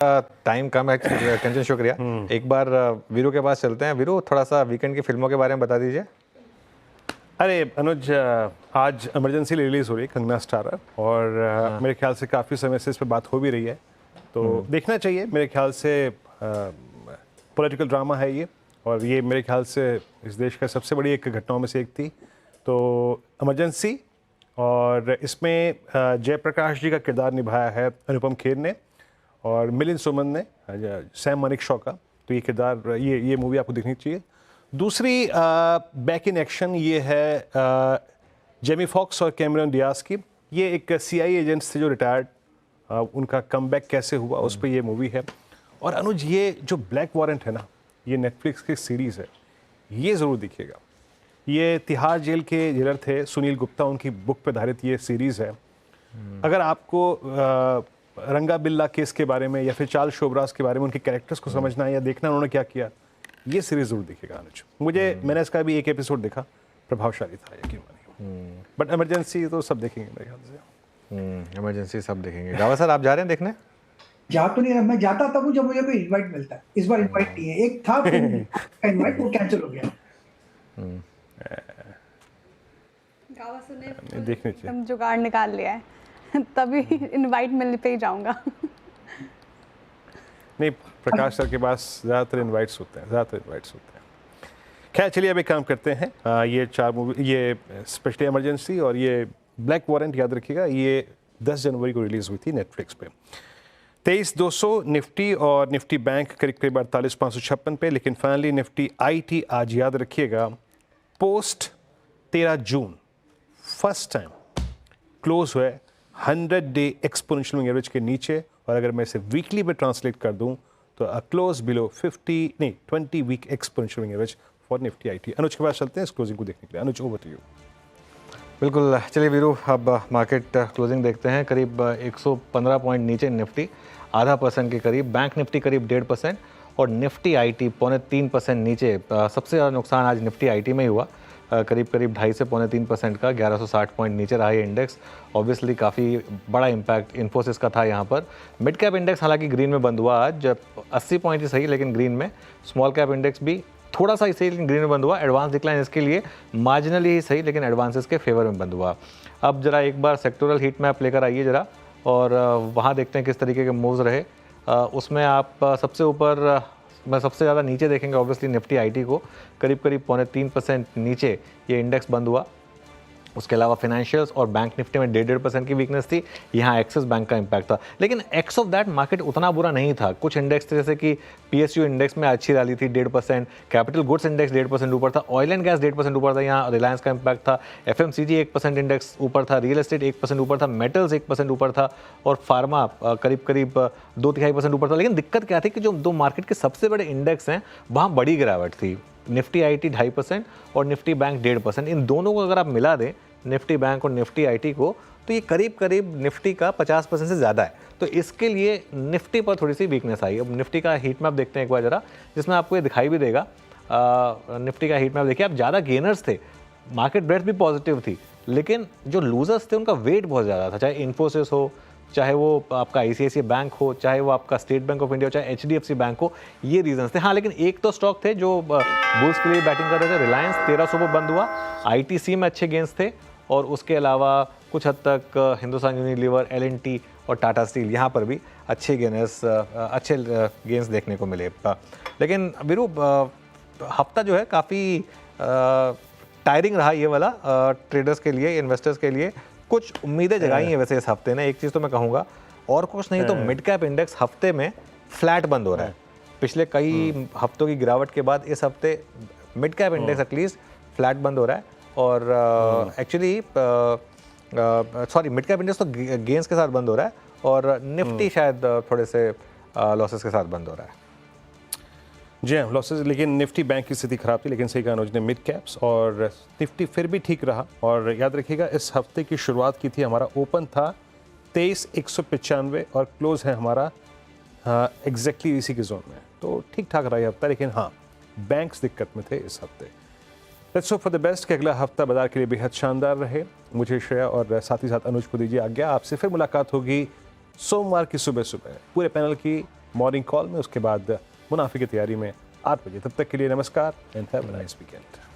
Time कम है कंचन, शुक्रिया। एक बार वीरू के पास चलते हैं। वीरू, थोड़ा सा वीकेंड की फिल्मों के बारे में बता दीजिए। अरे अनुज, आज इमरजेंसी रिलीज़ हो रही है, कंगना स्टारर, और मेरे ख्याल से काफ़ी समय से इस पर बात हो भी रही है, तो देखना चाहिए। मेरे ख्याल से पॉलिटिकल ड्रामा है ये, और ये मेरे ख्याल से इस देश का सबसे बड़ी एक घटनाओं में से एक थी। तो इमरजेंसी, और इसमें जयप्रकाश जी का किरदार निभाया है अनुपम खेर ने, और मिलिंद सुमन ने सैम मानेकशॉ का। तो ये किरदार, ये मूवी आपको देखनी चाहिए। दूसरी बैक इन एक्शन ये है जेमी फॉक्स और कैमरन डियाज की। ये एक सीआईए एजेंट्स थे जो रिटायर्ड, उनका कमबैक कैसे हुआ उस पर ये मूवी है। और अनुज, ये जो ब्लैक वारंट है ना, ये नेटफ्लिक्स की सीरीज़ है, ये ज़रूर देखिएगा। ये तिहाड़ जेल के जेलर थे सुनील गुप्ता, उनकी बुक पर आधारित ये सीरीज़ है। अगर आपको रंगा बिल्ला केस के बारे में या फिर चार्ल्स शोबराज के बारे में, उनके कैरेक्टर्स को समझना है या देखना उन्होंने क्या किया, ये सीरीज जरूर देखिएगा अनुज। मैंने इसका भी एक एपिसोड देखा, प्रभावशाली था, यकीन मानिए। बट इमरजेंसी तो सब देखेंगे मेरे ख्याल से। इमरजेंसी सब देखेंगे। गावा सर, आप जा रहे हैं देखने? जा तो नहीं रहा, मैं जाता तब हूँ जब मुझे कोई इनवाइट मिलता है। इस बार इनवाइट नहीं है। एक था इनवाइट, वो कैंसिल हो गया। गावा सुने देखने चाहिए। तुम जुगाड़ निकाल लिया है तभी इनवाइट मिलने पे ही जाऊंगा। नहीं, प्रकाश सर के पास ज़्यादातर इनवाइट्स होते हैं। खैर चलिए, अब एक काम करते हैं। ये 4 मूवी, ये स्पेशली इमरजेंसी और ये ब्लैक वारंट, याद रखिएगा ये 10 जनवरी को रिलीज़ हुई थी नेटफ्लिक्स पे। 23,200 निफ्टी और निफ्टी बैंक करीब करीब 48,556 पे। लेकिन फाइनली निफ्टी आईटी आज, याद रखिएगा, post 13 June first time close हुआ 100 डे एक्सपोनेंशियल मूविंग एवरेज के नीचे। और अगर मैं इसे वीकली में ट्रांसलेट कर दूं तो close below 20 week exponential moving average for Nifty IT. Anuj के पास चलते हैं इस क्लोजिंग को देखने के लिए। अनुज, ओवर टू यू। बिल्कुल, चलिए वीरू, अब मार्केट क्लोजिंग देखते हैं। करीब 115 पॉइंट नीचे निफ्टी, 0.5% के करीब। बैंक निफ्टी करीब 1.5% और निफ्टी आईटी 2.25% नीचे। सबसे ज़्यादा नुकसान आज निफ्टी आईटी में ही हुआ, करीब 2.5 से 2.25% का। 1160 पॉइंट नीचे रहा ये इंडेक्स। ऑब्वियसली काफ़ी बड़ा इम्पैक्ट इन्फोसिस का था यहाँ पर। मिड कैप इंडेक्स हालांकि ग्रीन में बंद हुआ आज, 80 पॉइंट ही सही लेकिन ग्रीन में। स्मॉल कैप इंडेक्स भी थोड़ा सा ही सही लेकिन ग्रीन में बंद हुआ। एडवांस डिक्लाइन इसके लिए मार्जिनली ही सही लेकिन एडवांसेस के फेवर में बंद हुआ। अब जरा एक बार सेक्टोरल हीट मैप लेकर आइए जरा, और वहाँ देखते हैं किस तरीके के मूव्स रहे। उसमें आप सबसे ऊपर, मैं सबसे ज़्यादा नीचे देखेंगे ऑब्वियसली निफ्टी आईटी को, करीब 3.25% नीचे ये इंडेक्स बंद हुआ। उसके अलावा फाइनेंशियल्स और बैंक निफ्टी में 1.5% की वीकनेस थी। यहाँ एक्सिस बैंक का इम्पैक्ट था, लेकिन एक्स ऑफ दैट मार्केट उतना बुरा नहीं था। कुछ इंडेक्स थे जैसे कि पीएसयू इंडेक्स में अच्छी रैली थी 1.5%, कैपिटल गुड्स इंडेक्स 1.5% ऊपर था, ऑयल एंड गैस 1.5% ऊपर था, यहाँ रिलायंस का इम्पैक्ट था। एफएमसीजी 1% इंडेक्स ऊपर था, रियल एस्टेट 1% ऊपर था, मेटल्स 1% ऊपर था, और फार्मा करीब 2-3% ऊपर था। लेकिन दिक्कत क्या थी कि जो 2 मार्केट के सबसे बड़े इंडेक्स हैं वहाँ बड़ी गिरावट थी। निफ्टी आईटी 2.5% और निफ्टी बैंक 1.5%। इन दोनों को अगर आप मिला दें, निफ्टी बैंक और निफ्टी आईटी को, तो ये करीब निफ्टी का 50% से ज़्यादा है। तो इसके लिए निफ्टी पर थोड़ी सी वीकनेस आई। अब निफ्टी का हीट मैप देखते हैं एक बार जरा, जिसमें आपको ये दिखाई भी देगा। निफ्टी का हीट मैप देखिए आप, ज़्यादा गेनर्स थे, मार्केट ब्रेथ भी पॉजिटिव थी, लेकिन जो लूजर्स थे उनका वेट बहुत ज़्यादा था। चाहे इन्फोसिस हो, चाहे वो आपका आईसीआईसीआई बैंक हो, चाहे वो आपका स्टेट बैंक ऑफ इंडिया हो, चाहे एचडीएफसी बैंक हो, ये रीजंस थे। हाँ, लेकिन एक तो स्टॉक थे जो बुल्स के लिए बैटिंग कर रहे थे। रिलायंस 1300 पर बंद हुआ। आईटीसी में अच्छे गेंस थे, और उसके अलावा कुछ हद तक हिंदुस्तान यूनिलीवर, एलएनटी और टाटा स्टील, यहाँ पर भी अच्छे गेंस देखने को मिले। लेकिन वीरू, हफ्ता जो है काफ़ी टायरिंग रहा ये वाला ट्रेडर्स के लिए, इन्वेस्टर्स के लिए। कुछ उम्मीदें जगाई हैं वैसे इस हफ्ते ने। एक चीज़ तो मैं कहूँगा, और कुछ नहीं तो मिड कैप इंडेक्स हफ्ते में फ्लैट बंद हो रहा है। पिछले कई हफ्तों की गिरावट के बाद इस हफ्ते mid cap index at least flat बंद हो रहा है। और एक्चुअली मिड कैप इंडेक्स तो गेंस के साथ बंद हो रहा है, और निफ्टी शायद थोड़े से लॉसेस के साथ बंद हो रहा है। जी हाँ, लॉसेस। लेकिन निफ्टी बैंक की स्थिति खराब थी, लेकिन सही कहा अनुज ने, मिड कैप्स और निफ्टी फिर भी ठीक रहा। और याद रखिएगा, इस हफ्ते की शुरुआत की थी, हमारा ओपन था 23,195 और क्लोज है हमारा एग्जैक्टली इसी के जोन में। तो ठीक ठाक रहा ये हफ्ता, लेकिन हाँ, बैंक्स दिक्कत में थे इस हफ्ते। Let's hope for the best कि अगला हफ्ता बाजार के लिए बेहद शानदार रहे। मुझे श्रेया और साथ ही साथ अनुज को दीजिए आज्ञा। आपसे फिर मुलाकात होगी सोमवार की सुबह सुबह। पूरे पैनल की मॉर्निंग कॉल में, उसके बाद मुनाफे की तैयारी में 8 बजे। तब तक के लिए नमस्कार and have a nice weekend.